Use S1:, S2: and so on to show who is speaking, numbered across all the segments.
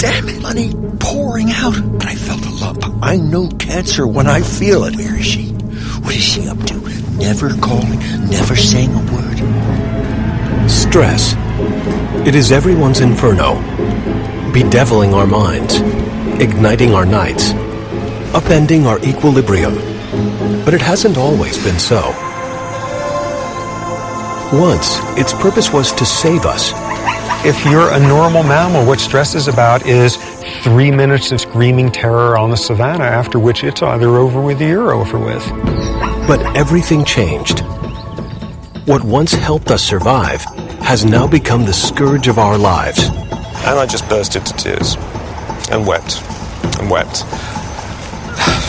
S1: damn it. Money pouring out. But I felt a lump. I know cancer when I feel it. Where is she? What is she up to? Never calling, never saying a word.
S2: Stress. It is everyone's inferno. Bedeviling our minds. Igniting our nights. Upending our equilibrium. But it hasn't always been so. Once, its purpose was to save us.
S3: If you're a normal mammal, what stress is about is 3 minutes of screaming terror on the savannah, after which it's either over with or you're over with.
S2: But everything changed. What once helped us survive has now become the scourge of our lives.
S4: And I just burst into tears and wept and wept.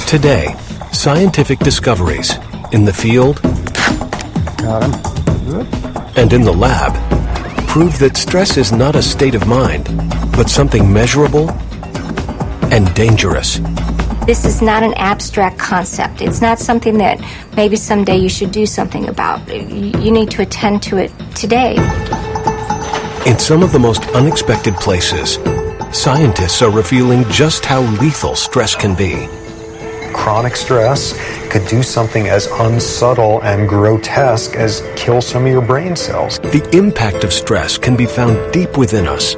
S2: Today, scientific discoveries in the field
S3: Got him. Good.
S2: and in the lab prove that stress is not a state of mind, but something measurable and dangerous.
S5: This is not an abstract concept. It's not something that maybe someday you should do something about. You need to attend to it today.
S2: In some of the most unexpected places, scientists are revealing just how lethal stress can be.
S3: Chronic stress could do something as unsubtle and grotesque as kill some of your brain cells.
S2: The impact of stress can be found deep within us,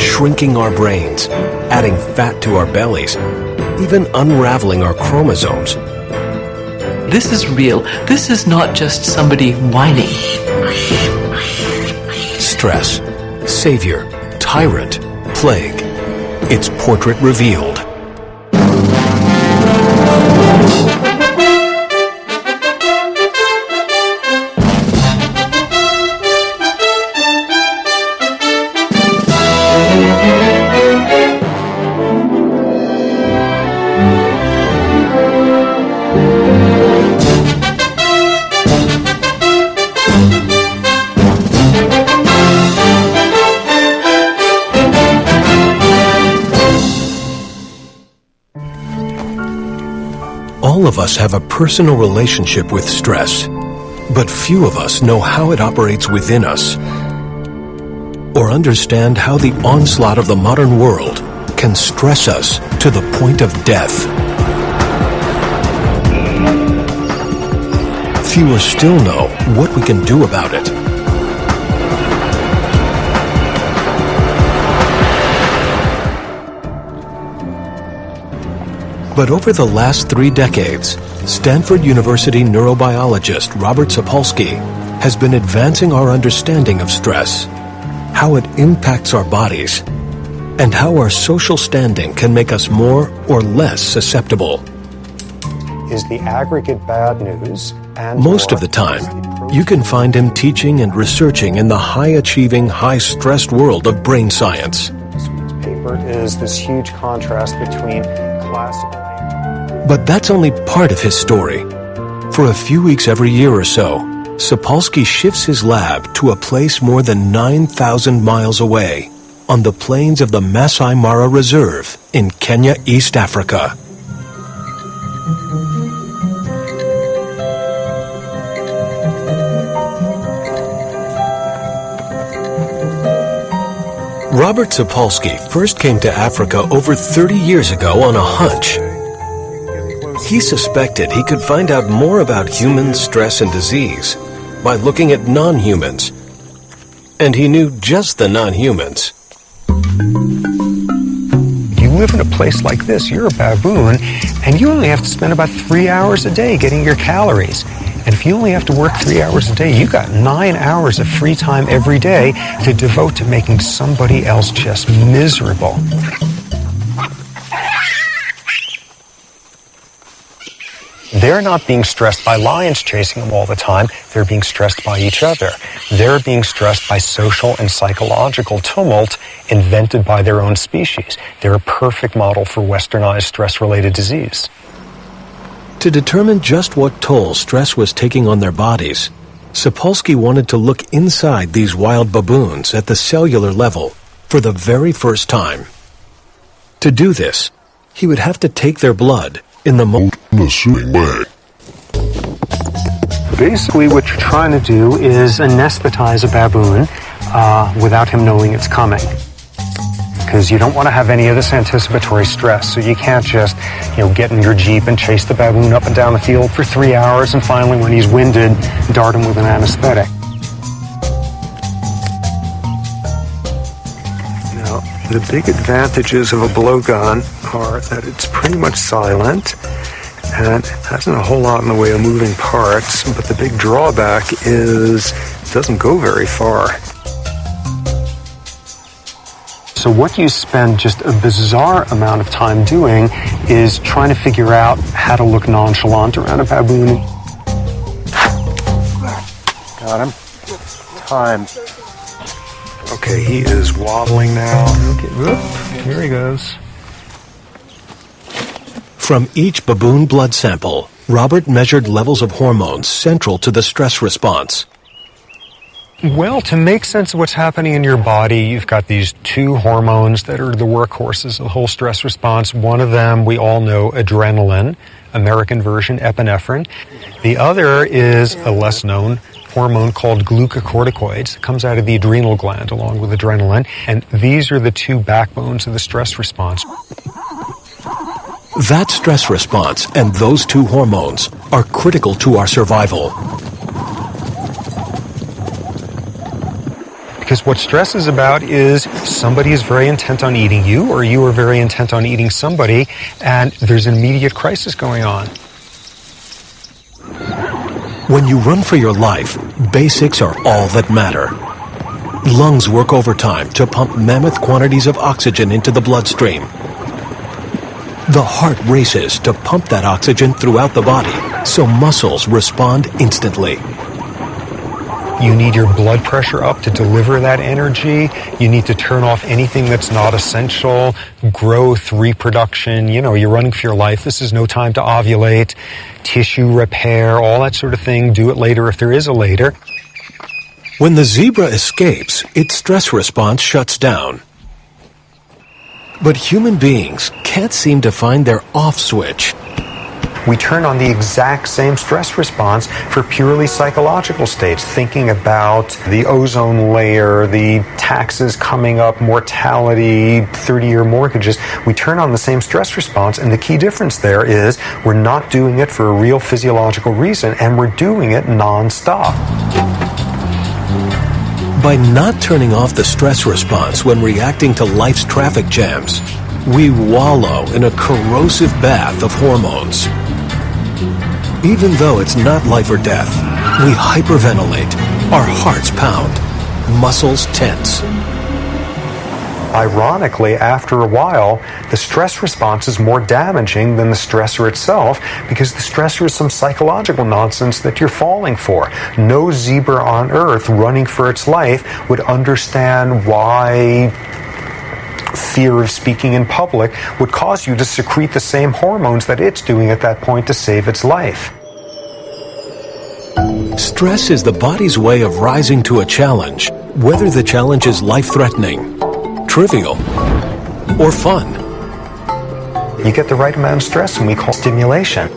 S2: shrinking our brains, adding fat to our bellies, even unraveling our chromosomes.
S6: This is real. This is not just somebody whining.
S2: Stress, savior, tyrant, plague. Its portrait revealed. All of us have a personal relationship with stress, but few of us know how it operates within us, or understand how the onslaught of the modern world can stress us to the point of death. Fewer still know what we can do about it. But over the last 3 decades, Stanford University neurobiologist Robert Sapolsky has been advancing our understanding of stress, how it impacts our bodies, and how our social standing can make us more or less susceptible.
S3: Is the aggregate bad news and
S2: Most of the time, you can find him teaching and researching in the high-achieving, high-stressed world of brain science.
S3: This paper is this huge contrast between classical.
S2: But that's only part of his story. For a few weeks every year or so, Sapolsky shifts his lab to a place more than 9,000 miles away, on the plains of the Masai Mara Reserve in Kenya, East Africa. Robert Sapolsky first came to Africa over 30 years ago on a hunch. He suspected he could find out more about human stress and disease by looking at non-humans. And he knew just the non-humans.
S3: You live in a place like this, you're a baboon, and you only have to spend about 3 hours a day getting your calories. And if you only have to work 3 hours a day, you got 9 hours of free time every day to devote to making somebody else just miserable. They're not being stressed by lions chasing them all the time. They're being stressed by each other. They're being stressed by social and psychological tumult invented by their own species. They're a perfect model for westernized stress-related disease.
S2: To determine just what toll stress was taking on their bodies, Sapolsky wanted to look inside these wild baboons at the cellular level for the very first time. To do this, he would have to take their blood in the most unassuming way.
S3: Basically, what you're trying to do is anesthetize a baboon without him knowing it's coming. because you don't want to have any of this anticipatory stress. So you can't just, get in your Jeep and chase the baboon up and down the field for 3 hours and finally when he's winded, dart him with an anesthetic. Now, the big advantages of a blowgun are that it's pretty much silent and it hasn't a whole lot in the way of moving parts, but the big drawback is it doesn't go very far. So what you spend just a bizarre amount of time doing is trying to figure out how to look nonchalant around a baboon. Got him. Time. Okay, he is wobbling now. Okay, whoop, here he goes.
S2: From each baboon blood sample, Robert measured levels of hormones central to the stress response.
S3: Well, to make sense of what's happening in your body, you've got these two hormones that are the workhorses of the whole stress response. One of them, we all know, adrenaline, American version, epinephrine. The other is a less known hormone called glucocorticoids. It comes out of the adrenal gland along with adrenaline. And these are the two backbones of the stress response.
S2: That stress response and those two hormones are critical to our survival.
S3: Because what stress is about is somebody is very intent on eating you, or you are very intent on eating somebody, and there's an immediate crisis going on.
S2: When you run for your life, basics are all that matter. Lungs work overtime to pump mammoth quantities of oxygen into the bloodstream. The heart races to pump that oxygen throughout the body, so muscles respond instantly.
S3: You need your blood pressure up to deliver that energy. You need to turn off anything that's not essential. Growth, reproduction, you're running for your life. This is no time to ovulate. Tissue repair, all that sort of thing. Do it later if there is a later.
S2: When the zebra escapes, its stress response shuts down. But human beings can't seem to find their off switch.
S3: We turn on the exact same stress response for purely psychological states, thinking about the ozone layer, the taxes coming up, mortality, 30-year mortgages. We turn on the same stress response, and the key difference there is we're not doing it for a real physiological reason, and we're doing it nonstop.
S2: By not turning off the stress response when reacting to life's traffic jams, we wallow in a corrosive bath of hormones. Even though it's not life or death, we hyperventilate, our hearts pound, muscles tense.
S3: Ironically, after a while, the stress response is more damaging than the stressor itself because the stressor is some psychological nonsense that you're falling for. No zebra on Earth running for its life would understand why fear of speaking in public would cause you to secrete the same hormones that it's doing at that point to save its life.
S2: Stress is the body's way of rising to a challenge, whether the challenge is life-threatening, trivial, or fun.
S3: You get the right amount of stress and we call stimulation.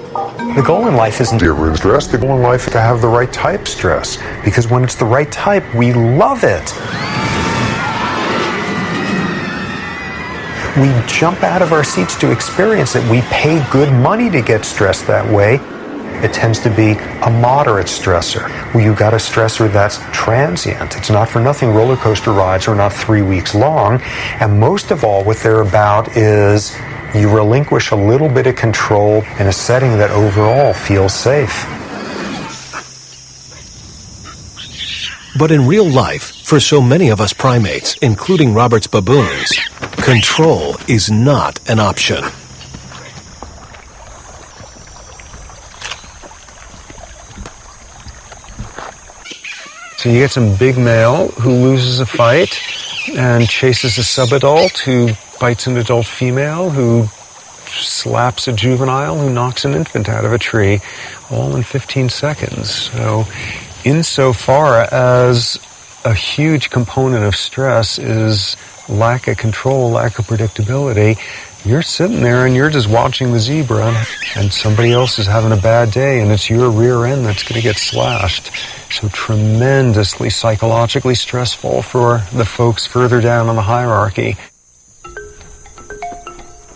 S3: The goal in life isn't to get rid of stress. The goal in life is to have the right type stress, because when it's the right type, we love it. We jump out of our seats to experience it. We pay good money to get stressed that way. It tends to be a moderate stressor, where you got a stressor that's transient. It's not for nothing roller coaster rides are not 3 weeks long. And most of all, what they're about is you relinquish a little bit of control in a setting that overall feels safe.
S2: But in real life, for so many of us primates, including Robert's baboons, control is not an option.
S3: So you get some big male who loses a fight and chases a subadult who bites an adult female who slaps a juvenile who knocks an infant out of a tree, all in 15 seconds. So insofar as a huge component of stress is lack of control, lack of predictability, you're sitting there and you're just watching the zebra and somebody else is having a bad day and it's your rear end that's going to get slashed. So tremendously psychologically stressful for the folks further down on the hierarchy.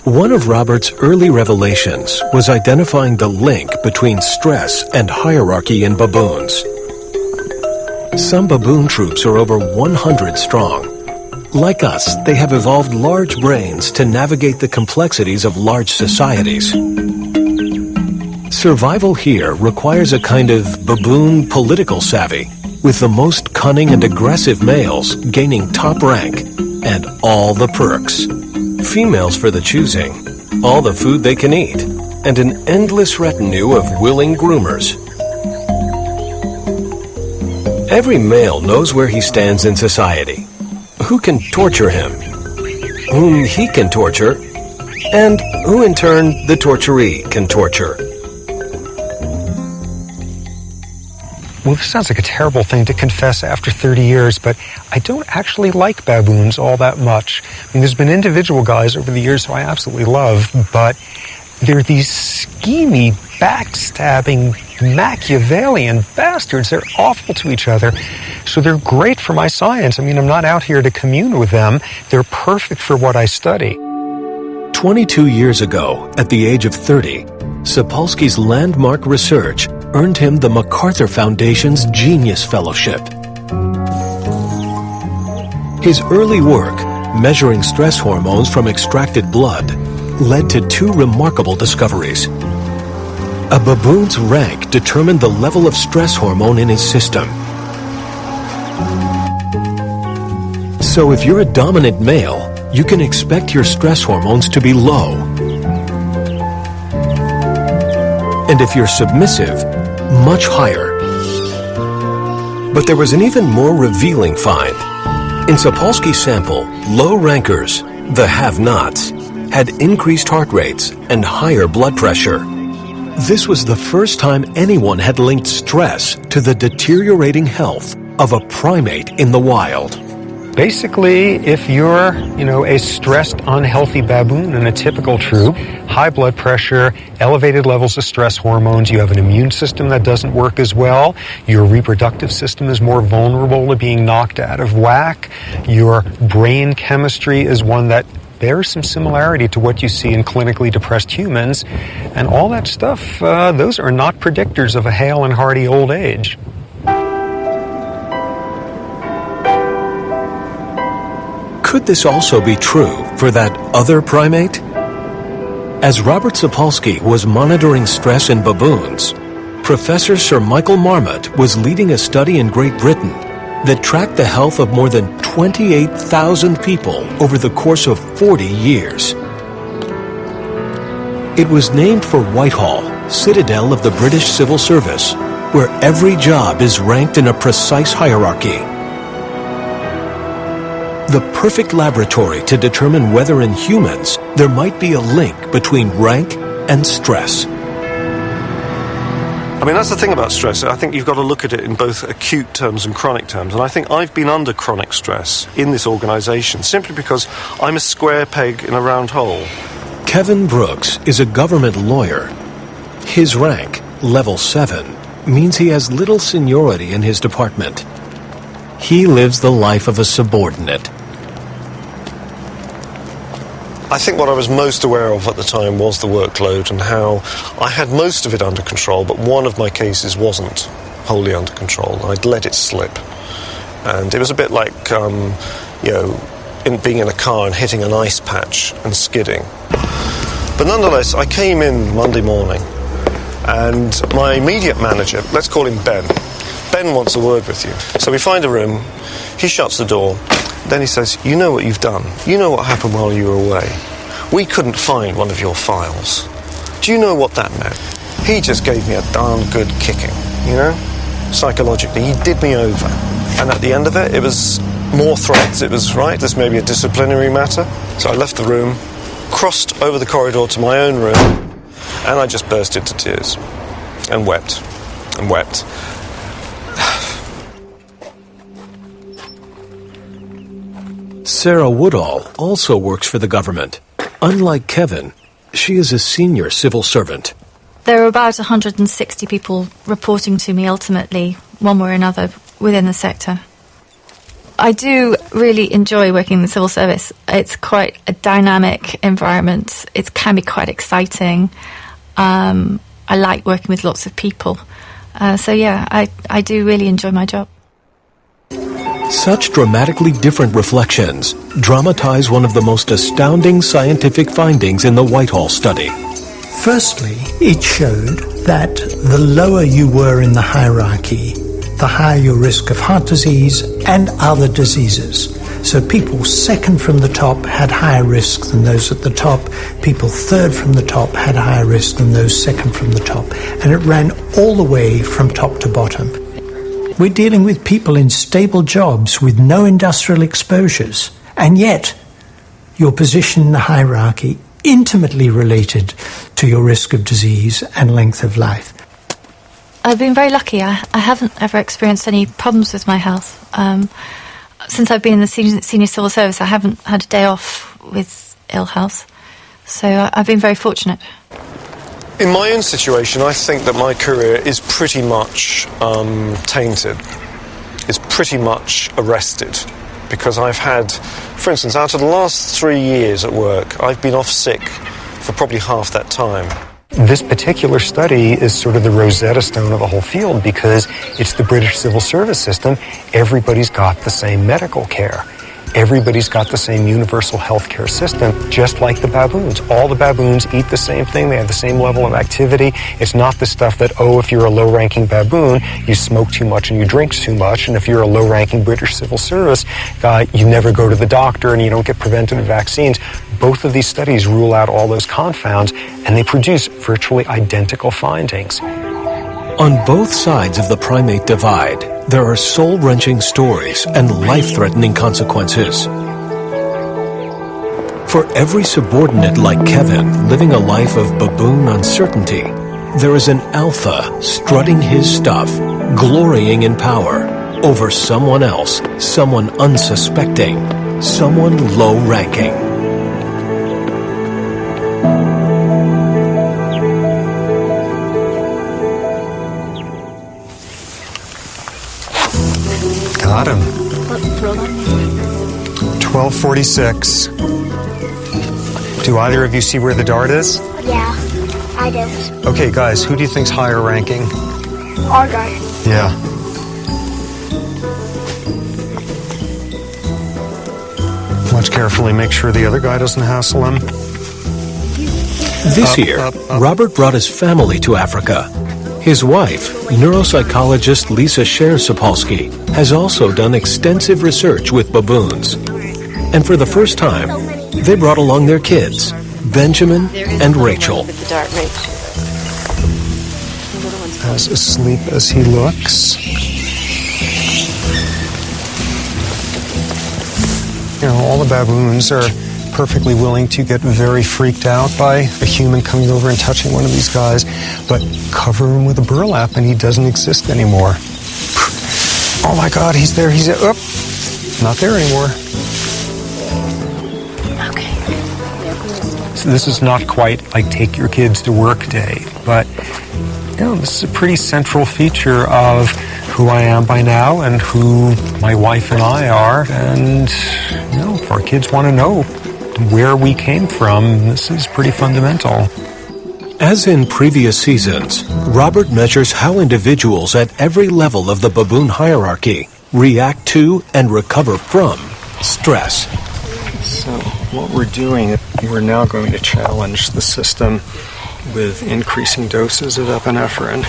S2: One of Robert's early revelations was identifying the link between stress and hierarchy in baboons. Some baboon troops are over 100 strong. Like us, they have evolved large brains to navigate the complexities of large societies. Survival here requires a kind of baboon political savvy, with the most cunning and aggressive males gaining top rank and all the perks. Females for the choosing, all the food they can eat, and an endless retinue of willing groomers. Every male knows where he stands in society, who can torture him, whom he can torture, and who in turn the torturee can torture.
S3: Well, this sounds like a terrible thing to confess after 30 years, but I don't actually like baboons all that much. I mean, there's been individual guys over the years who I absolutely love, but they're these schemy, backstabbing, Machiavellian bastards. They're awful to each other. So they're great for my science. I mean, I'm not out here to commune with them. They're perfect for what I study.
S2: 22 years ago, at the age of 30, Sapolsky's landmark research earned him the MacArthur Foundation's Genius Fellowship. His early work, measuring stress hormones from extracted blood, led to two remarkable discoveries. A baboon's rank determined the level of stress hormone in his system. So if you're a dominant male, you can expect your stress hormones to be low. And if you're submissive, much higher. But there was an even more revealing find. In Sapolsky's sample, low rankers, the have-nots, had increased heart rates and higher blood pressure. This was the first time anyone had linked stress to the deteriorating health of a primate in the wild.
S3: Basically, if you're, a stressed, unhealthy baboon in a typical troop, high blood pressure, elevated levels of stress hormones, you have an immune system that doesn't work as well, your reproductive system is more vulnerable to being knocked out of whack, your brain chemistry is one that bears some similarity to what you see in clinically depressed humans, and all that stuff, those are not predictors of a hale and hearty old age.
S2: Could this also be true for that other primate? As Robert Sapolsky was monitoring stress in baboons, Professor Sir Michael Marmot was leading a study in Great Britain that tracked the health of more than 28,000 people over the course of 40 years. It was named for Whitehall, citadel of the British Civil Service, where every job is ranked in a precise hierarchy. The perfect laboratory to determine whether in humans there might be a link between rank and stress.
S4: I mean, that's the thing about stress. I think you've got to look at it in both acute terms and chronic terms. And I think I've been under chronic stress in this organisation simply because I'm a square peg in a round hole.
S2: Kevin Brooks is a government lawyer. His rank, level 7, means he has little seniority in his department. He lives the life of a subordinate.
S4: I think what I was most aware of at the time was the workload and how I had most of it under control, but one of my cases wasn't wholly under control. I'd let it slip. And it was a bit like, being in a car and hitting an ice patch and skidding. But nonetheless, I came in Monday morning and my immediate manager, let's call him Ben. Ben wants a word with you. So we find a room, he shuts the door, then he says, you know what you've done. You know what happened while you were away. We couldn't find one of your files. Do you know what that meant? He just gave me a darn good kicking, psychologically. He did me over. And at the end of it, it was more threats. It was, right, this may be a disciplinary matter. So I left the room, crossed over the corridor to my own room, and I just burst into tears. And wept. And wept.
S2: Sarah Woodall also works for the government. Unlike Kevin, she is a senior civil servant.
S7: There are about 160 people reporting to me ultimately, one way or another, within the sector. I do really enjoy working in the civil service. It's quite a dynamic environment. It can be quite exciting. I like working with lots of people. So yeah, I do really enjoy my job.
S2: Such dramatically different reflections dramatize one of the most astounding scientific findings in the Whitehall study.
S8: Firstly, it showed that the lower you were in the hierarchy, the higher your risk of heart disease and other diseases. So people second from the top had higher risk than those at the top. People third from the top had higher risk than those second from the top. And it ran all the way from top to bottom. We're dealing with people in stable jobs with no industrial exposures. And yet, your position in the hierarchy intimately related to your risk of disease and length of life.
S7: I've been very lucky. I haven't ever experienced any problems with my health. Since I've been in the senior civil service, I haven't had a day off with ill health. So I've been very fortunate.
S4: In my own situation, I think that my career is pretty much tainted. It's pretty much arrested. Because I've had, for instance, out of the last 3 years at work, I've been off sick for probably half that time.
S3: This particular study is sort of the Rosetta Stone of the whole field because it's the British civil service system. Everybody's got the same medical care. Everybody's got the same universal health care system, just like the baboons. All the baboons eat the same thing. They have the same level of activity. It's not the stuff that, oh, if you're a low-ranking baboon, you smoke too much and you drink too much, and if you're a low-ranking British civil service guy, you never go to the doctor and you don't get preventative vaccines. Both of these studies rule out all those confounds, and they produce virtually identical findings.
S2: On both sides of the primate divide, there are soul-wrenching stories and life-threatening consequences. For every subordinate like Kevin living a life of baboon uncertainty, there is an alpha strutting his stuff, glorying in power over someone else, someone unsuspecting, someone low-ranking.
S3: Got him. 1246. Do either of you see where the dart is?
S9: Yeah, I do.
S3: Okay, guys, who do you think's higher ranking?
S9: Our guy.
S3: Yeah. Watch carefully, make sure the other guy doesn't hassle him.
S2: This year, Robert brought his family to Africa. His wife, neuropsychologist Lisa Scher-Sapolsky, has also done extensive research with baboons. And for the first time, they brought along their kids, Benjamin and Rachel.
S3: As asleep as he looks. You know, all the baboons are perfectly willing to get very freaked out by a human coming over and touching one of these guys, but cover him with a burlap and he doesn't exist anymore. Oh my God, he's there, he's there. Oh, not there anymore.
S9: Okay.
S3: So this is not quite like take your kids to work day, but you know, this is a pretty central feature of who I am by now and who my wife and I are. And you know, if our kids want to know where we came from, this is pretty fundamental.
S2: As in previous seasons, Robert measures how individuals at every level of the baboon hierarchy react to and recover from stress.
S3: So what we're doing, we're now going to challenge the system with increasing doses of epinephrine.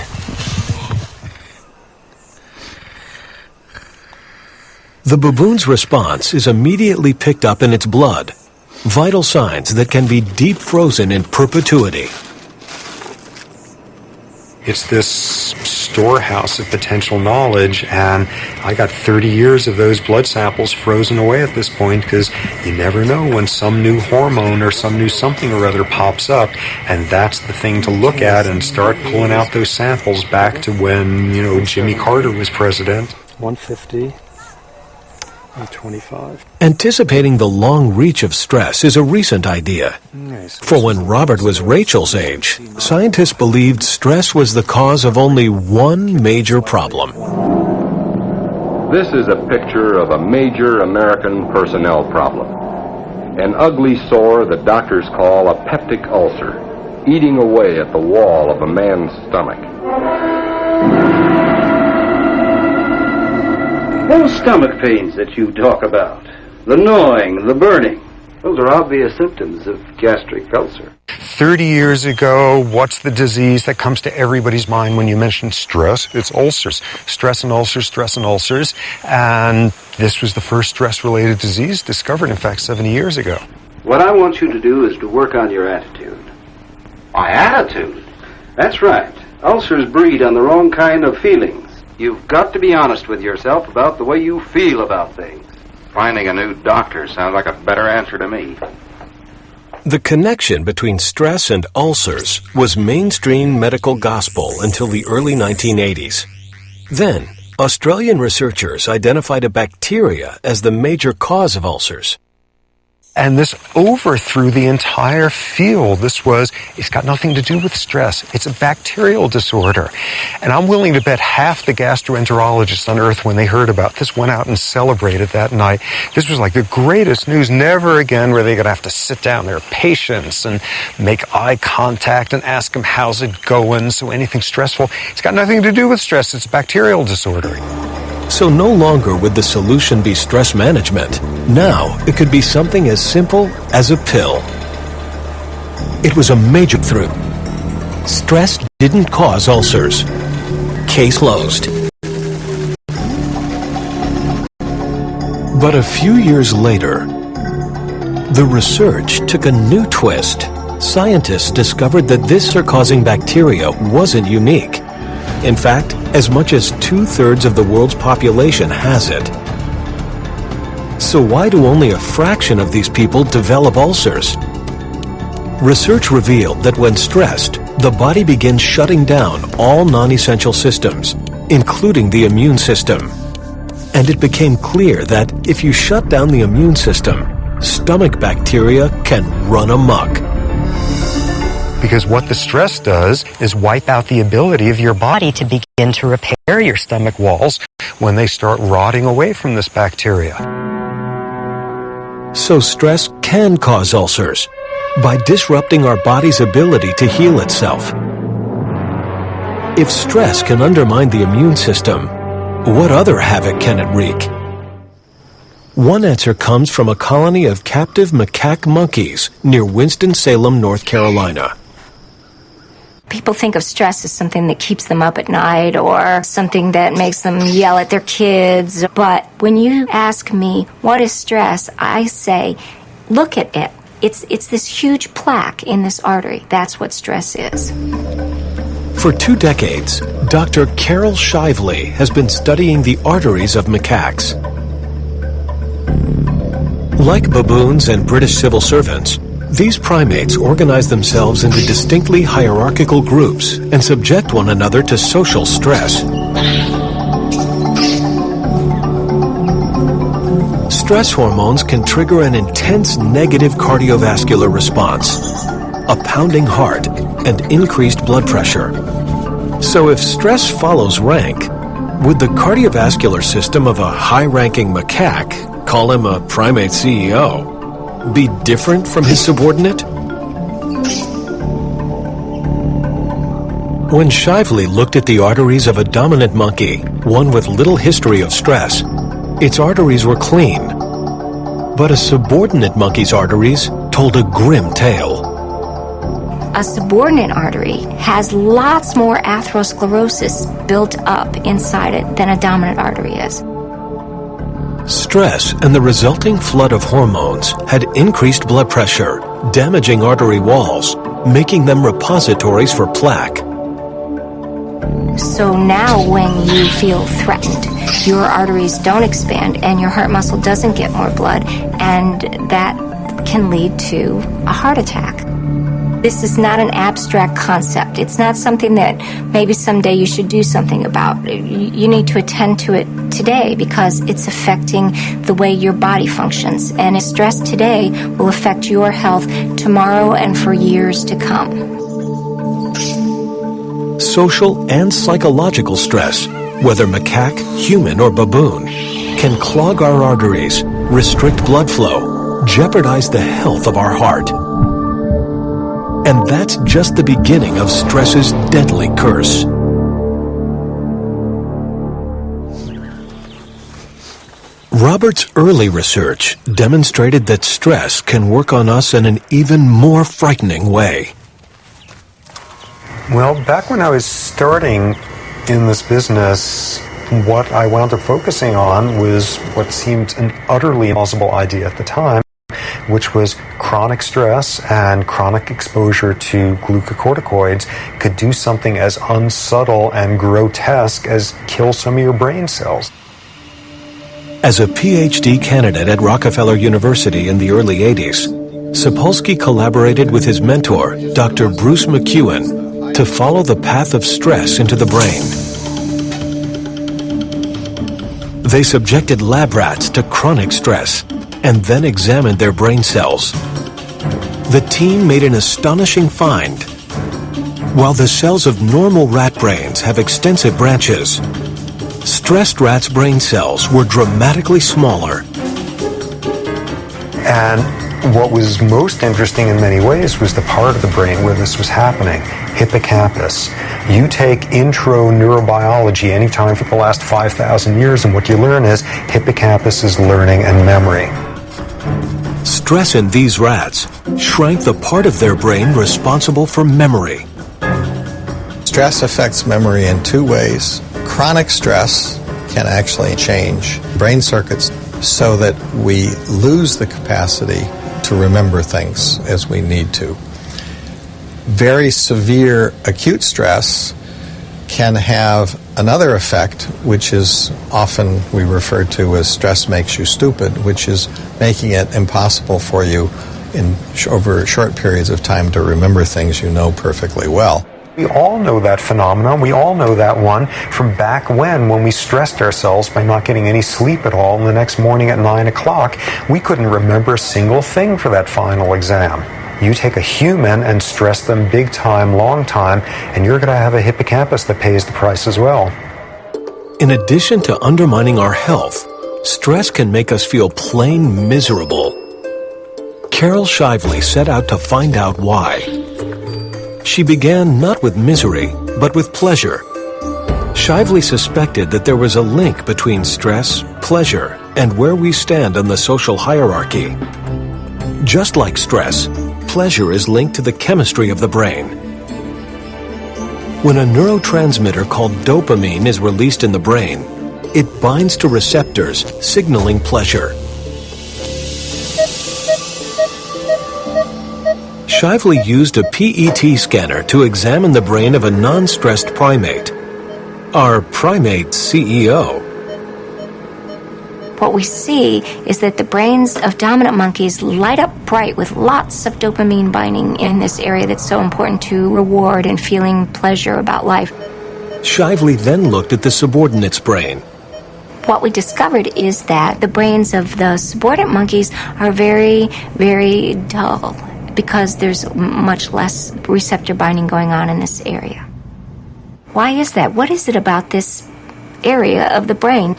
S2: The baboon's response is immediately picked up in its blood, vital signs that can be deep frozen in perpetuity.
S3: It's this storehouse of potential knowledge, and I got 30 years of those blood samples frozen away at this point because you never know when some new hormone or some new something or other pops up, and that's the thing to look at and start pulling out those samples back to when, you know, Jimmy Carter was president. 150. 25.
S2: Anticipating the long reach of stress is a recent idea. For when Robert was Rachel's age, scientists believed stress was the cause of only one major problem.
S10: This is a picture of a major American personnel problem. An ugly sore that doctors call a peptic ulcer, eating away at the wall of a man's stomach.
S11: Those stomach pains that you talk about, the gnawing, the burning, those are obvious symptoms of gastric ulcer.
S3: 30 years ago, what's the disease that comes to everybody's mind when you mention stress? It's ulcers. Stress and ulcers, stress and ulcers. And this was the first stress-related disease discovered, in fact, 70 years ago.
S11: What I want you to do is to work on your attitude. My attitude? That's right. Ulcers breed on the wrong kind of feelings. You've got to be honest with yourself about the way you feel about things. Finding a new doctor sounds like a better answer to me.
S2: The connection between stress and ulcers was mainstream medical gospel until the early 1980s. Then, Australian researchers identified a bacteria as the major cause of ulcers.
S3: And this overthrew the entire field. It's got nothing to do with stress. It's a bacterial disorder. And I'm willing to bet half the gastroenterologists on earth, when they heard about this, went out and celebrated that night. This was like the greatest news. Never again were they going to have to sit down their patients and make eye contact and ask them, how's it going? So anything stressful, it's got nothing to do with stress. It's a bacterial disorder.
S2: So no longer would the solution be stress management. Now it could be something as simple as a pill. It was a major breakthrough. Stress didn't cause ulcers. Case closed. But a few years later, the research took a new twist. Scientists discovered that this ulcer-causing bacteria wasn't unique. In fact, as much as 2/3 of the world's population has it. So why do only a fraction of these people develop ulcers? Research revealed that when stressed, the body begins shutting down all non-essential systems, including the immune system. And it became clear that if you shut down the immune system, stomach bacteria can run amok.
S3: Because what the stress does is wipe out the ability of your body to begin to repair your stomach walls when they start rotting away from this bacteria.
S2: So stress can cause ulcers by disrupting our body's ability to heal itself. If stress can undermine the immune system, what other havoc can it wreak? One answer comes from a colony of captive macaque monkeys near Winston-Salem, North Carolina.
S5: People think of stress as something that keeps them up at night or something that makes them yell at their kids. But when you ask me, what is stress? I say, look at it. It's this huge plaque in this artery. That's what stress is.
S2: For 2 decades, Dr. Carol Shively has been studying the arteries of macaques. Like baboons and British civil servants, these primates organize themselves into distinctly hierarchical groups and subject one another to social stress. Stress hormones can trigger an intense negative cardiovascular response, a pounding heart, and increased blood pressure. So if stress follows rank, would the cardiovascular system of a high-ranking macaque, call him a primate CEO, be different from his subordinate? When Shively looked at the arteries of a dominant monkey, one with little history of stress, its arteries were clean. But a subordinate monkey's arteries told a grim tale.
S5: A subordinate artery has lots more atherosclerosis built up inside it than a dominant artery is.
S2: Stress and the resulting flood of hormones had increased blood pressure, damaging artery walls, making them repositories for plaque.
S5: So now when you feel threatened, your arteries don't expand and your heart muscle doesn't get more blood, and that can lead to a heart attack. This is not an abstract concept. It's not something that maybe someday you should do something about. You need to attend to it today because it's affecting the way your body functions. And stress today will affect your health tomorrow and for years to come.
S2: Social and psychological stress whether macaque, human, or baboon, can clog our arteries, restrict blood flow, jeopardize the health of our heart. And that's just the beginning of stress's deadly curse. Robert's early research demonstrated that stress can work on us in an even more frightening way.
S3: Well, back when I was starting in this business, what I wound up focusing on was what seemed an utterly impossible idea at the time, which was chronic stress and chronic exposure to glucocorticoids could do something as unsubtle and grotesque as kill some of your brain cells.
S2: As a PhD candidate at Rockefeller University in the early 80s, Sapolsky collaborated with his mentor, Dr. Bruce McEwen, to follow the path of stress into the brain. They subjected lab rats to chronic stress and then examined their brain cells. The team made an astonishing find. While the cells of normal rat brains have extensive branches, stressed rats' brain cells were dramatically smaller.
S3: And what was most interesting in many ways was the part of the brain where this was happening, hippocampus. You take intro neurobiology anytime for the last 5,000 years, and what you learn is hippocampus is learning and memory.
S2: Stress in these rats shrank the part of their brain responsible for memory.
S12: Stress affects memory in two ways. Chronic stress can actually change brain circuits so that we lose the capacity to remember things as we need to. Very severe acute stress can have another effect, which is often we refer to as stress makes you stupid, which is making it impossible for you over short periods of time to remember things you know perfectly well.
S3: We all know that phenomenon. We all know that one from back when we stressed ourselves by not getting any sleep at all, and the next morning at 9 o'clock, we couldn't remember a single thing for that final exam. You take a human and stress them big time, long time, and you're going to have a hippocampus that pays the price as well.
S2: In addition to undermining our health, stress can make us feel plain miserable. Carol Shively set out to find out why. She began not with misery, but with pleasure. Shively suspected that there was a link between stress, pleasure, and where we stand on the social hierarchy. Just like stress, pleasure is linked to the chemistry of the brain. When a neurotransmitter called dopamine is released in the brain, it binds to receptors signaling pleasure. Shively used a PET scanner to examine the brain of a non-stressed primate, our primate CEO.
S5: What we see is that the brains of dominant monkeys light up bright with lots of dopamine binding in this area that's so important to reward and feeling pleasure about life.
S2: Shively then looked at the subordinate's brain.
S5: What we discovered is that the brains of the subordinate monkeys are very, very dull, because there's much less receptor binding going on in this area. Why is that? What is it about this area of the brain?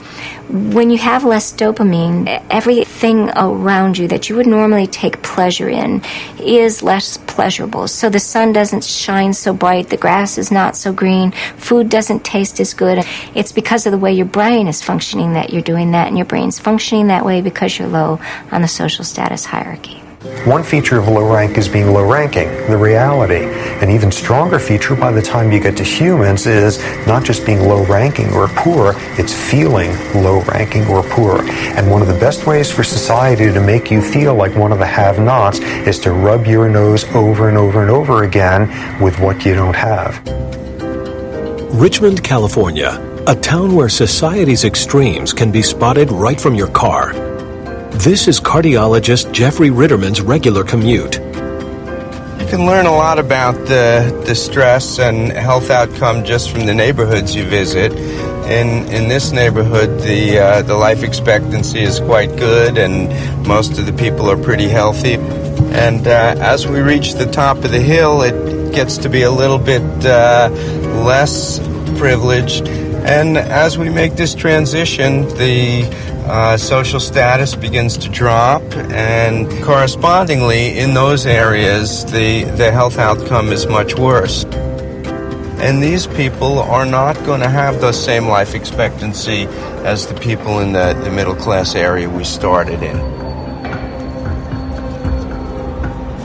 S5: When you have less dopamine, everything around you that you would normally take pleasure in is less pleasurable. So the sun doesn't shine so bright, the grass is not so green, food doesn't taste as good. It's because of the way your brain is functioning that you're doing that, and your brain's functioning that way because you're low on the social status hierarchy.
S3: One feature of low rank is being low ranking, the reality. An even stronger feature by the time you get to humans is not just being low ranking or poor, it's feeling low ranking or poor. And one of the best ways for society to make you feel like one of the have-nots is to rub your nose over and over and over again with what you don't have.
S2: Richmond, California, a town where society's extremes can be spotted right from your car. This is cardiologist Jeffrey Ritterman's regular commute.
S13: You can learn a lot about the stress and health outcome just from the neighborhoods you visit. In this neighborhood, the life expectancy is quite good, and most of the people are pretty healthy. And as we reach the top of the hill, it gets to be a little bit less privileged. And as we make this transition, the social status begins to drop, and correspondingly, in those areas, the health outcome is much worse. And these people are not going to have the same life expectancy as the people in the middle class area we started in.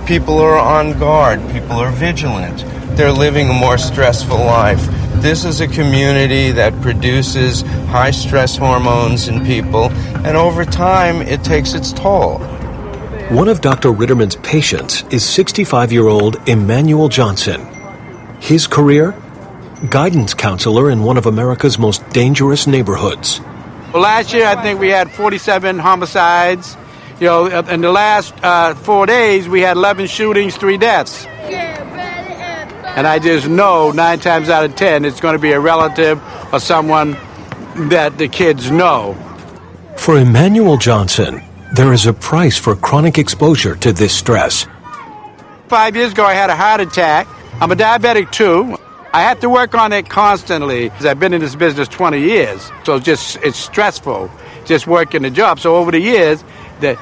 S13: People are on guard, people are vigilant, they're living a more stressful life. This is a community that produces high stress hormones in people, and over time it takes its toll.
S2: One of Dr. Ritterman's patients is 65-year-old Emmanuel Johnson. His career? Guidance counselor in one of America's most dangerous neighborhoods.
S14: Well, last year I think we had 47 homicides. You know, in the last 4 days we had 11 shootings, 3 deaths. And I just know 9 times out of 10 it's going to be a relative or someone that the kids know.
S2: For Emmanuel Johnson, there is a price for chronic exposure to this stress.
S14: 5 years ago I had a heart attack. I'm a diabetic too. I have to work on it constantly. I've been in this business 20 years, so it's stressful just working the job. So over the years, the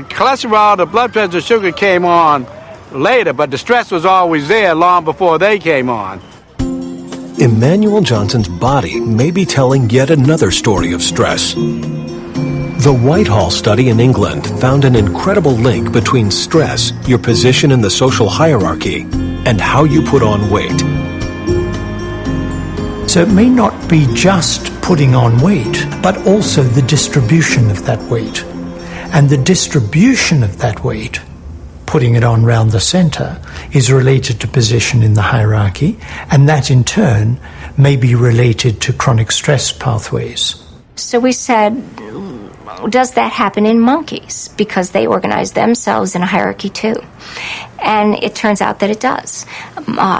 S14: cholesterol, the blood pressure, the sugar came on later, but the stress was always there long before they came on.
S2: Emmanuel Johnson's body may be telling yet another story of stress. The Whitehall study in England found an incredible link between stress, your position in the social hierarchy, and how you put on weight.
S8: So it may not be just putting on weight, but also the distribution of that weight. And the distribution of that weight, putting it on round the centre, is related to position in the hierarchy, and that in turn may be related to chronic stress pathways.
S5: So we said, does that happen in monkeys? Because they organize themselves in a hierarchy too. And it turns out that it does.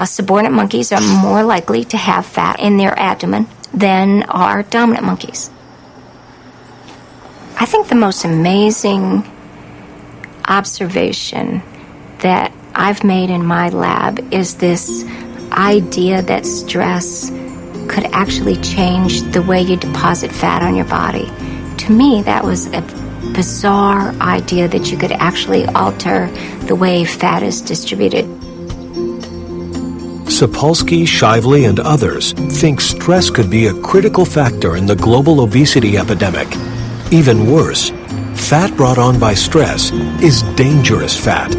S5: Subordinate monkeys are more likely to have fat in their abdomen than are dominant monkeys. I think the most amazing observation that I've made in my lab is this idea that stress could actually change the way you deposit fat on your body. To me, that was a bizarre idea that you could actually alter the way fat is distributed.
S2: Sapolsky, Shively, and others think stress could be a critical factor in the global obesity epidemic. Even worse, fat brought on by stress is dangerous fat.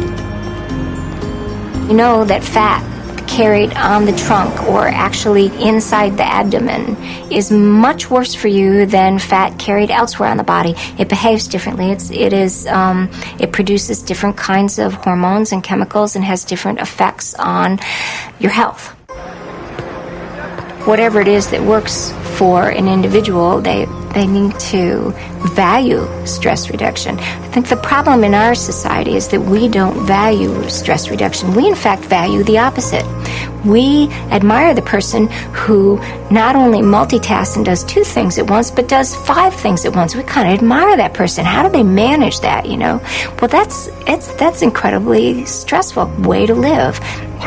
S5: You know that fat carried on the trunk or actually inside the abdomen is much worse for you than fat carried elsewhere on the body. It behaves differently. It produces different kinds of hormones and chemicals and has different effects on your health. Whatever it is that works for an individual, they need to value stress reduction. I think the problem in our society is that we don't value stress reduction. We, in fact, value the opposite. We admire the person who not only multitasks and does 2 things at once, but does 5 things at once. We kind of admire that person. How do they manage that, you know? Well, that's incredibly stressful way to live.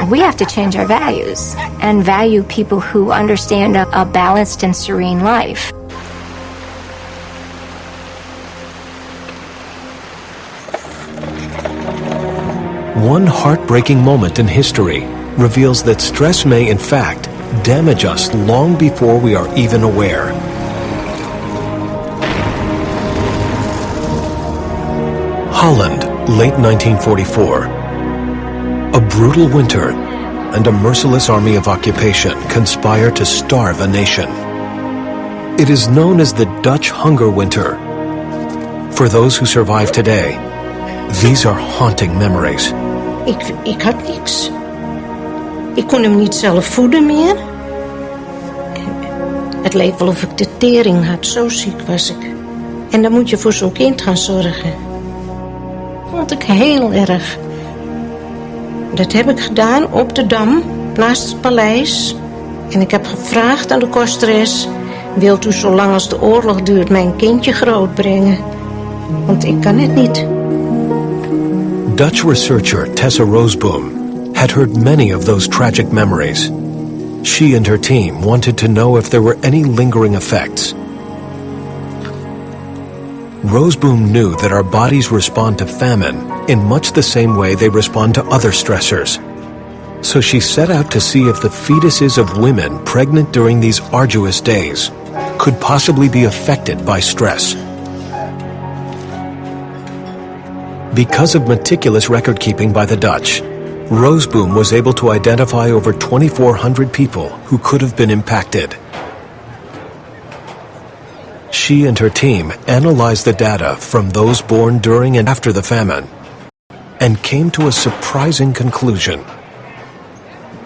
S5: We have to change our values and value people who understand a balanced and serene life.
S2: One heartbreaking moment in history reveals that stress may, in fact, damage us long before we are even aware. Holland, late 1944. A brutal winter and a merciless army of occupation conspire to starve a nation. It is known as the Dutch Hunger Winter. For those who survive today, these are haunting memories.
S15: Ik had niks. Ik kon hem niet zelf voeden meer. Het leek wel of ik de tering had, zo ziek was ik. En dan moet je voor zo'n kind gaan zorgen. Vond ik heel erg. Dat heb ik gedaan op de Dam, naast het paleis. En ik heb gevraagd aan de kosteres: wilt u zolang als de oorlog duurt mijn kindje grootbrengen? Want ik kan het niet.
S2: Dutch researcher Tessa Roseboom had heard many of those tragic memories. She and her team wanted to know if there were any lingering effects. Roseboom knew that our bodies respond to famine in much the same way they respond to other stressors. So she set out to see if the fetuses of women pregnant during these arduous days could possibly be affected by stress. Because of meticulous record-keeping by the Dutch, Roseboom was able to identify over 2,400 people who could have been impacted. She and her team analyzed the data from those born during and after the famine and came to a surprising conclusion.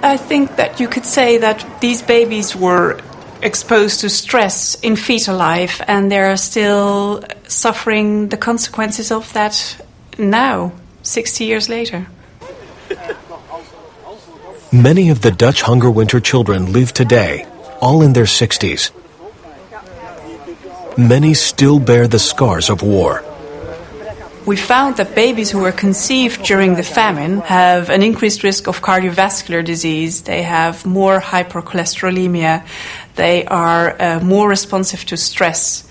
S16: I think that you could say that these babies were exposed to stress in fetal life, and they're still suffering the consequences of that now, 60 years later.
S2: Many of the Dutch hunger winter children live today, all in their 60s. Many still bear the scars of war.
S16: We found that babies who were conceived during the famine have an increased risk of cardiovascular disease. They have more hypercholesterolemia. They are more responsive to stress.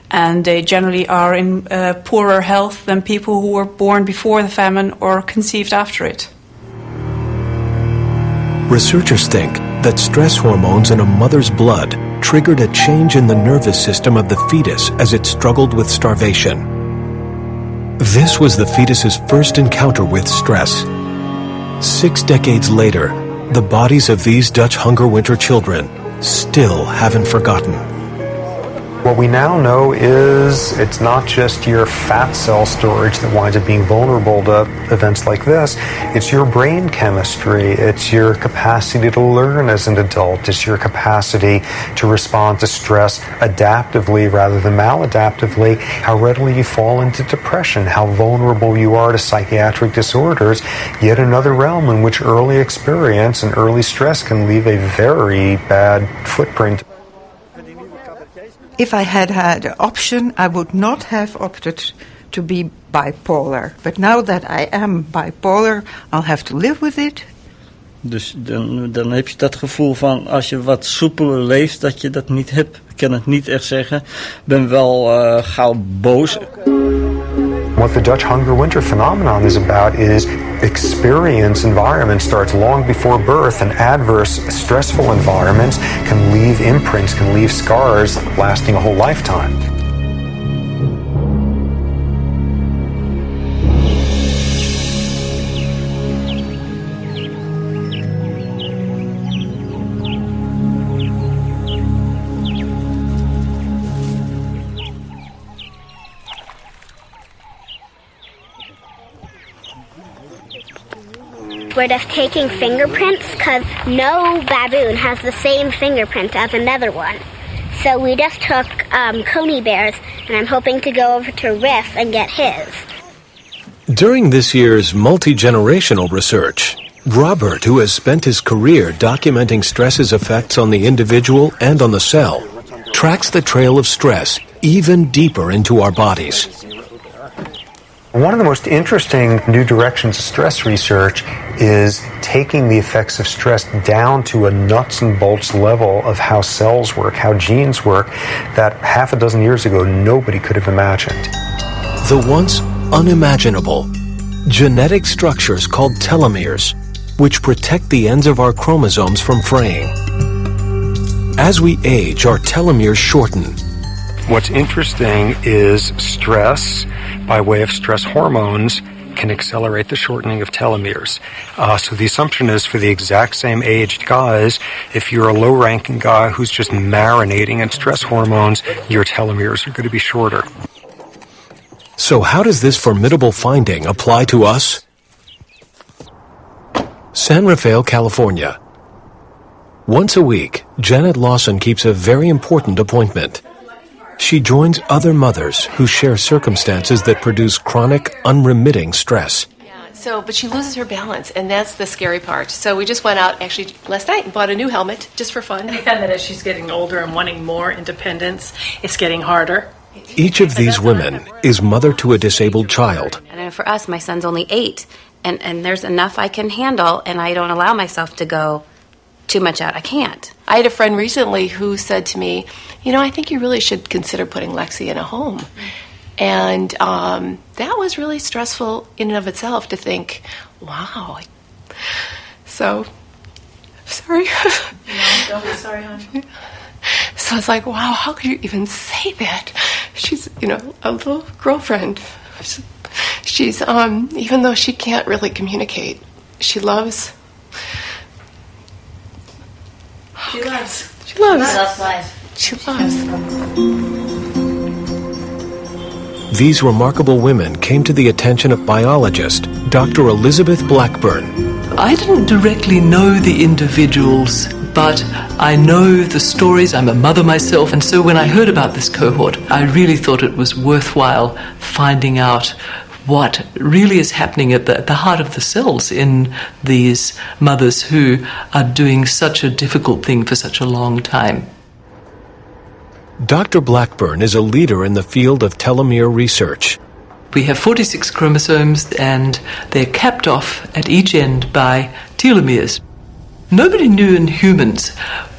S16: And they generally are in poorer health than people who were born before the famine or conceived after it.
S2: Researchers think that stress hormones in a mother's blood triggered a change in the nervous system of the fetus as it struggled with starvation. This was the fetus's first encounter with stress. 6 decades later, the bodies of these Dutch hunger winter children still haven't forgotten.
S3: What we now know is it's not just your fat cell storage that winds up being vulnerable to events like this. It's your brain chemistry. It's your capacity to learn as an adult. It's your capacity to respond to stress adaptively rather than maladaptively. How readily you fall into depression. How vulnerable you are to psychiatric disorders. Yet another realm in which early experience and early stress can leave a very bad footprint.
S17: If I had had an option, I would not have opted to be bipolar. But now that I am bipolar, I'll have to live with it.
S18: Dus dan heb je dat gevoel van als je wat soepeler leeft, dat je dat niet hebt. Ik kan het niet echt zeggen. Ik ben wel gauw boos.
S3: What the Dutch hunger winter phenomenon is about is experience environment starts long before birth, and adverse, stressful environments can leave imprints, can leave scars lasting a whole lifetime.
S9: We're just taking fingerprints because no baboon has the same fingerprint as another one. So we just took coney bears, and I'm hoping to go over to Riff and get his.
S2: During this year's multi-generational research, Robert, who has spent his career documenting stress's effects on the individual and on the cell, tracks the trail of stress even deeper into our bodies.
S3: One of the most interesting new directions of stress research is taking the effects of stress down to a nuts and bolts level of how cells work, how genes work, that half a dozen years ago nobody could have imagined.
S2: The once unimaginable, genetic structures called telomeres, which protect the ends of our chromosomes from fraying. As we age, our telomeres shorten.
S3: What's interesting is stress, by way of stress hormones, can accelerate the shortening of telomeres. So the assumption is for the exact same aged guys, if you're a low-ranking guy who's just marinating in stress hormones, your telomeres are going to be shorter.
S2: So how does this formidable finding apply to us? San Rafael, California. Once a week, Janet Lawson keeps a very important appointment. She joins other mothers who share circumstances that produce chronic, unremitting stress.
S19: But she loses her balance, and that's the scary part. So we just went out, actually, last night and bought a new helmet, just for fun.
S20: And we found that as she's getting older and wanting more independence, it's getting harder.
S2: Each of these women is mother to a disabled child.
S21: And for us, my son's only 8, and there's enough I can handle, and I don't allow myself to go too much out. I can't.
S19: I had a friend recently who said to me, I think you really should consider putting Lexi in a home. And that was really stressful in and of itself to think, wow. So, sorry.
S20: No, don't be sorry, hon.
S19: So it's like, wow, how could you even say that? She's, a little girlfriend. She's, even though she can't really communicate, she loves.
S20: She loves.
S19: She loves.
S21: She loves life.
S19: She loves.
S2: These remarkable women came to the attention of biologist Dr. Elizabeth Blackburn.
S6: I didn't directly know the individuals, but I know the stories. I'm a mother myself, and so when I heard about this cohort, I really thought it was worthwhile finding out what really is happening at the heart of the cells in these mothers who are doing such a difficult thing for such a long time.
S2: Dr. Blackburn is a leader in the field of telomere research.
S6: We have 46 chromosomes, and they're capped off at each end by telomeres. Nobody knew in humans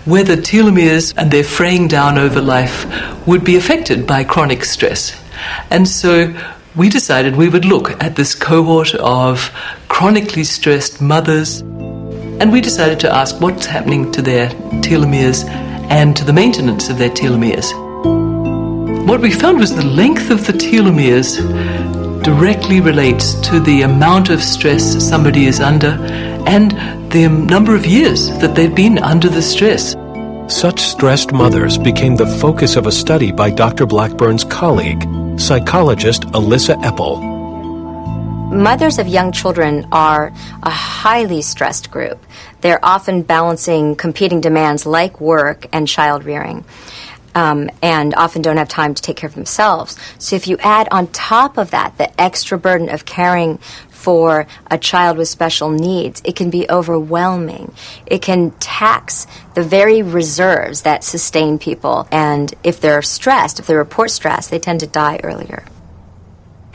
S6: whether telomeres and their fraying down over life would be affected by chronic stress. And so we decided we would look at this cohort of chronically stressed mothers, and we decided to ask what's happening to their telomeres and to the maintenance of their telomeres. What we found was the length of the telomeres directly relates to the amount of stress somebody is under and the number of years that they've been under the stress.
S2: Such stressed mothers became the focus of a study by Dr. Blackburn's colleague, psychologist Alyssa Eppel.
S5: Mothers of young children are a highly stressed group. They're often balancing competing demands like work and child rearing, and often don't have time to take care of themselves. So if you add on top of that the extra burden of caring for a child with special needs, it can be overwhelming. It can tax the very reserves that sustain people. And if they're stressed, if they report stress, they tend to die earlier.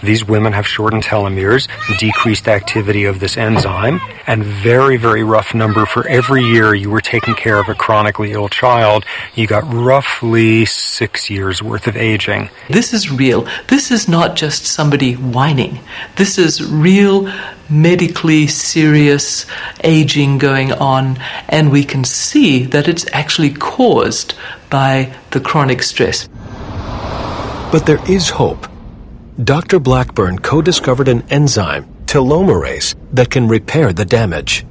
S3: These women have shortened telomeres, decreased activity of this enzyme, and very, very rough number for every year you were taking care of a chronically ill child, you got roughly 6 years worth of aging.
S6: This is real. This is not just somebody whining. This is real, medically serious aging going on, and we can see that it's actually caused by the chronic stress.
S2: But there is hope. Dr. Blackburn co-discovered an enzyme, telomerase, that can repair the damage.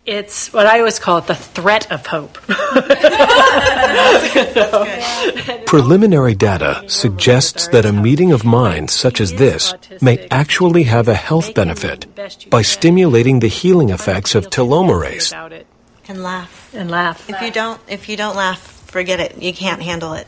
S20: It's what I always call it, the threat of hope.
S2: Preliminary data suggests that a meeting of minds such as this may actually have a health benefit by stimulating the healing effects of telomerase.
S22: And laugh.
S20: And laugh.
S22: If you don't laugh, forget it. You can't handle it.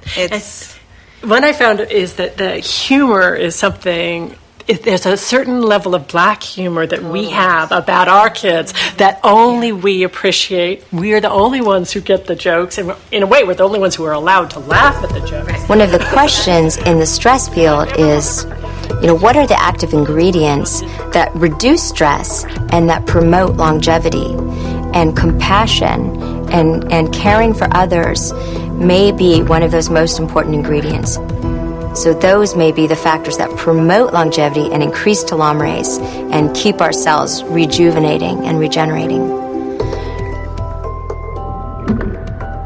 S20: What I found is that the humor is something. There's a certain level of black humor that we have about our kids that only we appreciate. We are the only ones who get the jokes, and in a way, we're the only ones who are allowed to laugh at the jokes.
S5: One of the questions in the stress field is, what are the active ingredients that reduce stress and that promote longevity? And compassion and caring for others may be one of those most important ingredients. So those may be the factors that promote longevity and increase telomerase and keep our cells rejuvenating and regenerating.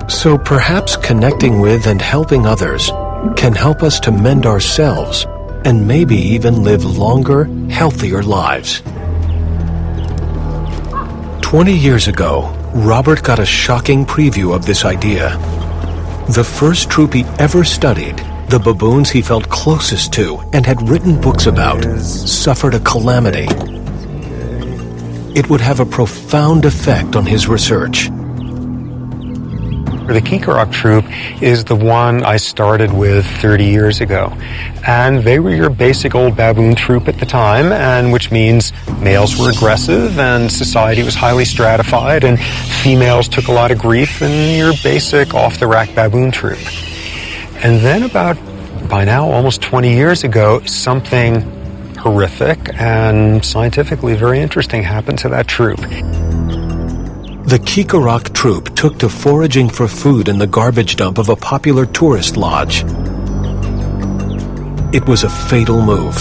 S2: So perhaps connecting with and helping others can help us to mend ourselves and maybe even live longer, healthier lives. 20 years ago, Robert got a shocking preview of this idea. The first troop he ever studied, the baboons he felt closest to and had written books about, suffered a calamity. It would have a profound effect on his research.
S3: The Kikarok troop is the one I started with 30 years ago. And they were your basic old baboon troop at the time, and which means males were aggressive and society was highly stratified and females took a lot of grief, and your basic off-the-rack baboon troop. And then by now, almost 20 years ago, something horrific and scientifically very interesting happened to that troop.
S2: The Kikarak troop took to foraging for food in the garbage dump of a popular tourist lodge. It was a fatal move.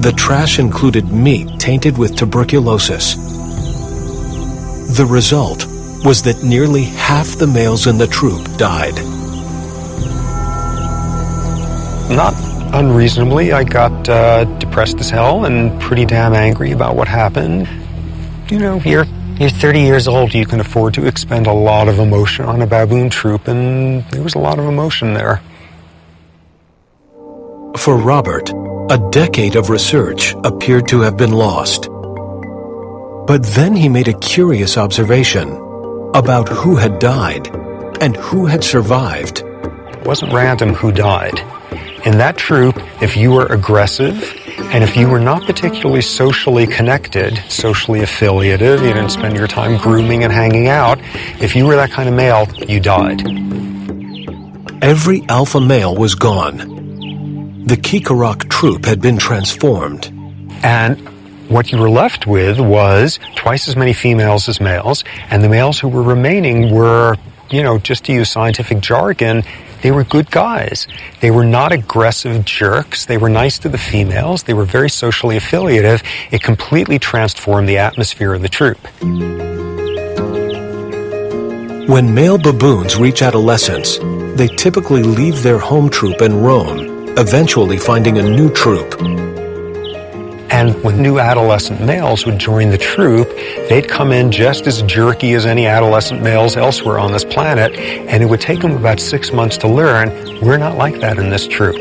S2: The trash included meat tainted with tuberculosis. The result was that nearly half the males in the troop died.
S3: Not unreasonably, I got depressed as hell and pretty damn angry about what happened. You know, you're 30 years old, you can afford to expend a lot of emotion on a baboon troop, and there was a lot of emotion there.
S2: For Robert, a decade of research appeared to have been lost. But then he made a curious observation about who had died and who had survived.
S3: It wasn't random who died. In that troop, if you were aggressive, and if you were not particularly socially connected, socially affiliative, you didn't spend your time grooming and hanging out, if you were that kind of male, you died.
S2: Every alpha male was gone. The Kikarak troop had been transformed.
S3: And what you were left with was twice as many females as males, and the males who were remaining were, you know, just to use scientific jargon, they were good guys. They were not aggressive jerks. They were nice to the females. They were very socially affiliative. It completely transformed the atmosphere of the troop.
S2: When male baboons reach adolescence, they typically leave their home troop and roam, eventually finding a new troop.
S3: And when new adolescent males would join the troop, they'd come in just as jerky as any adolescent males elsewhere on this planet, and it would take them about 6 months to learn, we're not like that in this troop.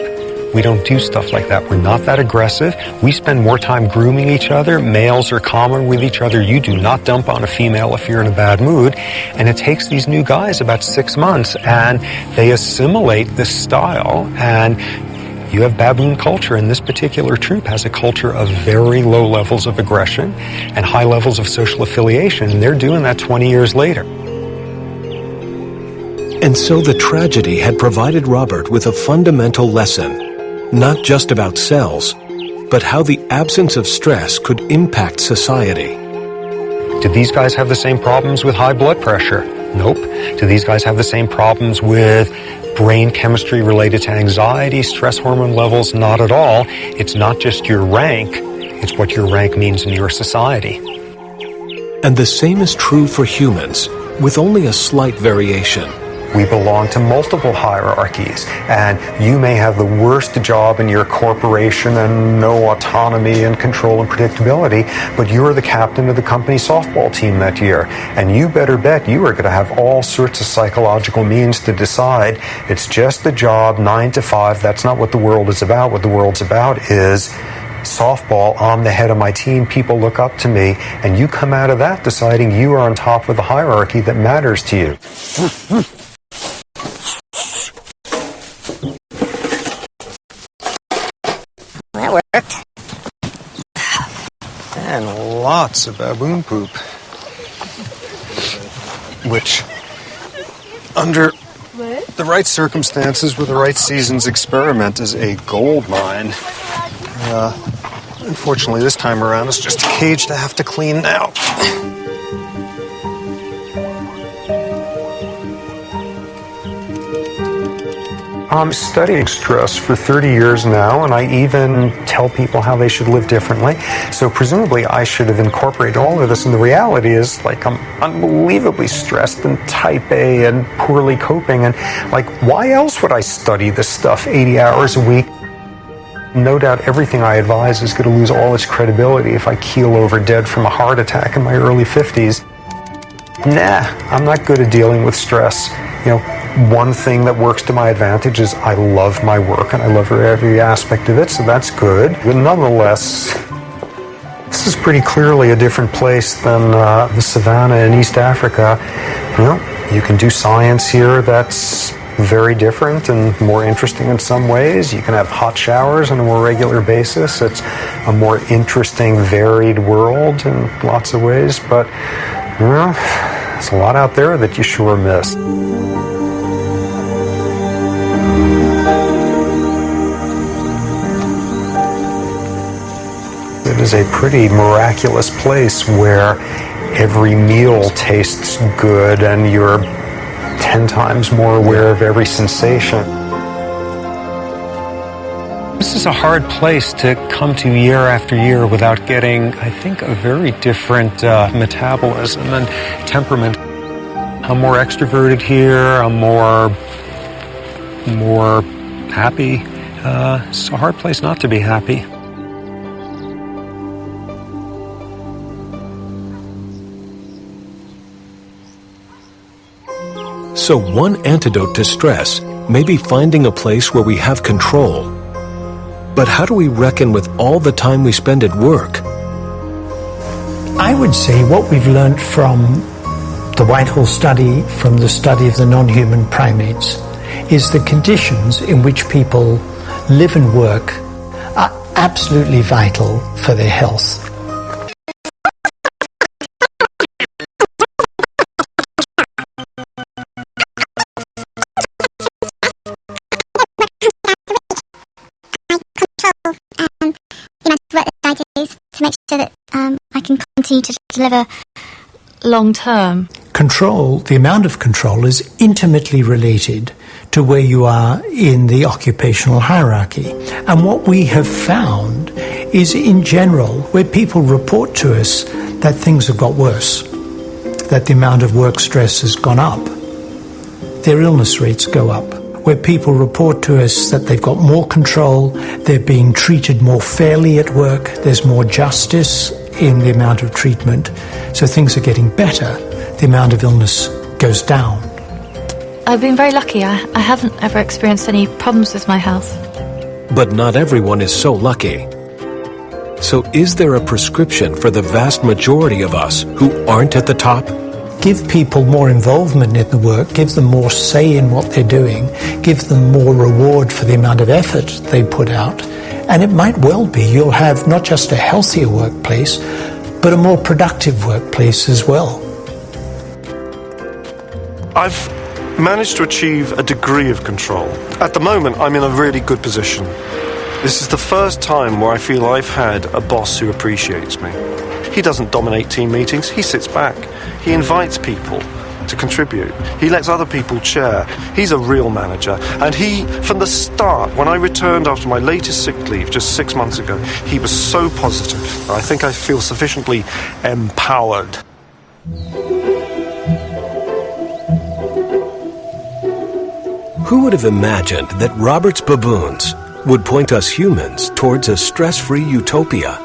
S3: We don't do stuff like that. We're not that aggressive. We spend more time grooming each other. Males are calmer with each other. You do not dump on a female if you're in a bad mood. And it takes these new guys about 6 months, and they assimilate this style, and you have baboon culture, and this particular troop has a culture of very low levels of aggression and high levels of social affiliation, and they're doing that 20 years later.
S2: And so the tragedy had provided Robert with a fundamental lesson, not just about cells, but how the absence of stress could impact society.
S3: Do these guys have the same problems with high blood pressure? Nope. Do these guys have the same problems with brain chemistry related to anxiety, stress hormone levels? Not at all. It's not just your rank, it's what your rank means in your society.
S2: And the same is true for humans, with only a slight variation.
S3: We belong to multiple hierarchies, and you may have the worst job in your corporation and no autonomy and control and predictability, but you're the captain of the company softball team that year, and you better bet you are going to have all sorts of psychological means to decide it's just a job, 9 to 5, that's not what the world is about. What the world's about is softball, I'm the head of my team, people look up to me, and you come out of that deciding you are on top of the hierarchy that matters to you.
S21: That worked.
S3: And lots of baboon poop. Which, under the right circumstances with the right season's experiment, is a gold mine. Unfortunately, this time around, it's just a cage to have to clean now. I'm studying stress for 30 years now, and I even tell people how they should live differently. So presumably I should have incorporated all of this, and the reality is, like, I'm unbelievably stressed and type A and poorly coping, and, like, why else would I study this stuff 80 hours a week? No doubt everything I advise is going to lose all its credibility if I keel over dead from a heart attack in my early 50s. Nah, I'm not good at dealing with stress. You know, one thing that works to my advantage is I love my work and I love every aspect of it, so that's good. But nonetheless, this is pretty clearly a different place than the savannah in East Africa. You know, you can do science here that's very different and more interesting in some ways. You can have hot showers on a more regular basis. It's a more interesting, varied world in lots of ways, but you know, there's a lot out there that you sure miss. It is a pretty miraculous place where every meal tastes good and you're 10 times more aware of every sensation. This is a hard place to come to year after year without getting, I think, a very different metabolism and temperament. I'm more extroverted here, I'm more happy. It's a hard place not to be happy.
S2: So one antidote to stress may be finding a place where we have control. But how do we reckon with all the time we spend at work?
S8: I would say what we've learned from the Whitehall study, from the study of the non-human primates, is the conditions in which people live and work are absolutely vital for their health.
S1: To make sure that I can continue to deliver long term.
S8: Control, the amount of control, is intimately related to where you are in the occupational hierarchy. And what we have found is, in general, where people report to us that things have got worse, that the amount of work stress has gone up, their illness rates go up. Where people report to us that they've got more control, they're being treated more fairly at work, there's more justice in the amount of treatment, so things are getting better, the amount of illness goes down.
S1: I've been very lucky. I haven't ever experienced any problems with my health.
S2: But not everyone is so lucky. So is there a prescription for the vast majority of us who aren't at the top?
S8: Give people more involvement in the work, give them more say in what they're doing, give them more reward for the amount of effort they put out, and it might well be you'll have not just a healthier workplace, but a more productive workplace as well.
S4: I've managed to achieve a degree of control. At the moment, I'm in a really good position. This is the first time where I feel I've had a boss who appreciates me. He doesn't dominate team meetings, he sits back. He invites people to contribute. He lets other people chair. He's a real manager. And he, from the start, when I returned after my latest sick leave just 6 months ago, he was so positive. I think I feel sufficiently empowered.
S2: Who would have imagined that Robert's baboons would point us humans towards a stress-free utopia?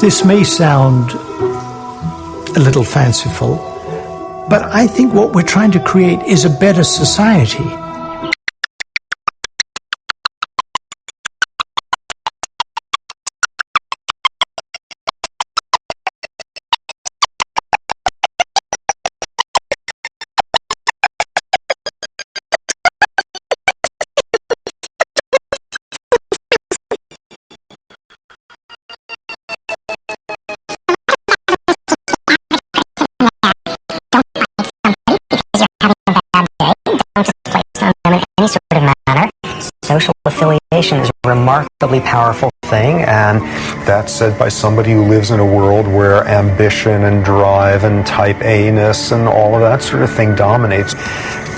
S8: This may sound a little fanciful, but I think what we're trying to create is a better society.
S7: Any sort of manner. Social affiliation is a remarkably powerful thing, and
S3: that's said by somebody who lives in a world where ambition and drive and type A-ness and all of that sort of thing dominates.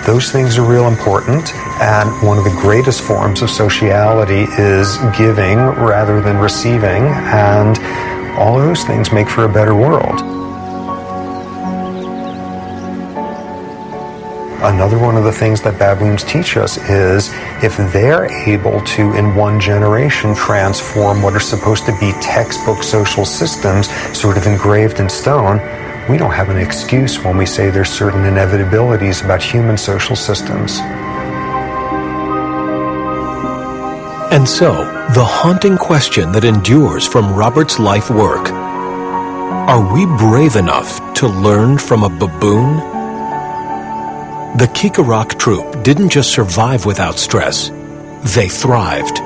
S3: Those things are real important, and one of the greatest forms of sociality is giving rather than receiving, and all of those things make for a better world. Another one of the things that baboons teach us is if they're able to, in one generation, transform what are supposed to be textbook social systems sort of engraved in stone, we don't have an excuse when we say there's certain inevitabilities about human social systems.
S2: And so, the haunting question that endures from Robert's life work: are we brave enough to learn from a baboon? The Kikarak troop didn't just survive without stress, they thrived.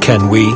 S2: Can we?